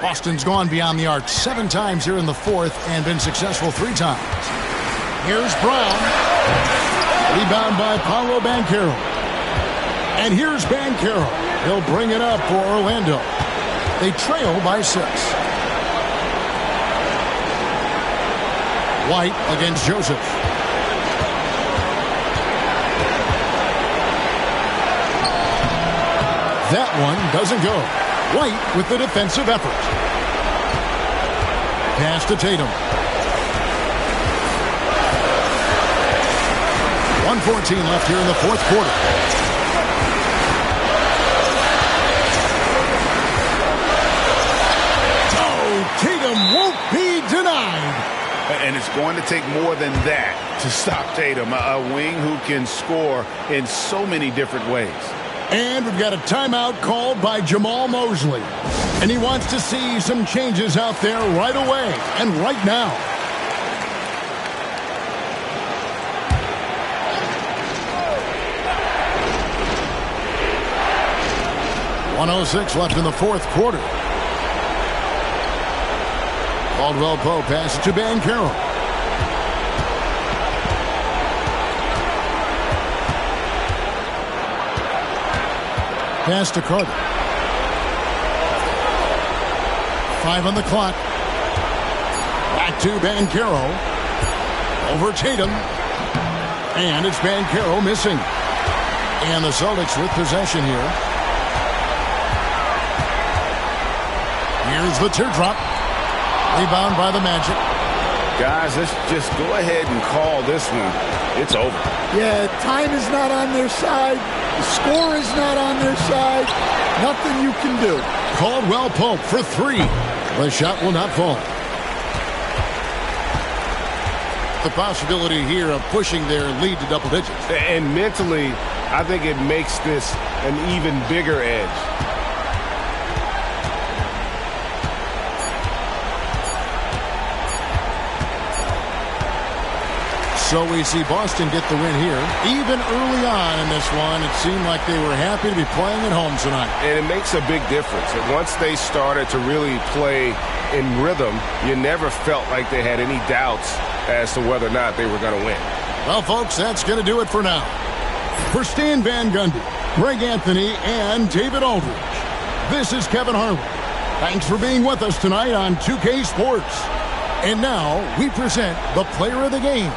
Boston's gone beyond the arc 7 times here in the fourth and been successful 3 times. Here's Brown. Rebound by Paolo Banchero. And here's Banchero. He'll bring it up for Orlando. They trail by 6. White against Joseph. That one doesn't go. White with the defensive effort. Pass to Tatum. 1:14 left here in the fourth quarter. Oh, Tatum won't be denied.
And it's going to take more than that to stop Tatum, a wing who can score in so many different ways.
And we've got a timeout called by Jamal Mosley. And he wants to see some changes out there right away and right now. .106 left in the fourth quarter. Caldwell Pope passes to Banchero. Pass to Carter. 5 on the clock. Back to Banchero. Over Tatum. And it's Banchero missing. And the Celtics with possession here. Here's the teardrop. Rebound by the Magic.
Guys, let's just go ahead and call this one. It's over.
Yeah, time is not on their side. The score is not on their side. Nothing you can do.
Caldwell Pope for 3. The shot will not fall. The possibility here of pushing their lead to double digits.
And mentally, I think it makes this an even bigger edge.
So we see Boston get the win here. Even early on in this one, it seemed like they were happy to be playing at home tonight.
And it makes a big difference. And once they started to really play in rhythm, you never felt like they had any doubts as to whether or not they were going to win.
Well, folks, that's going to do it for now. For Stan Van Gundy, Greg Anthony, and David Aldridge, this is Kevin Harlan. Thanks for being with us tonight on 2K Sports. And now we present the player of the game.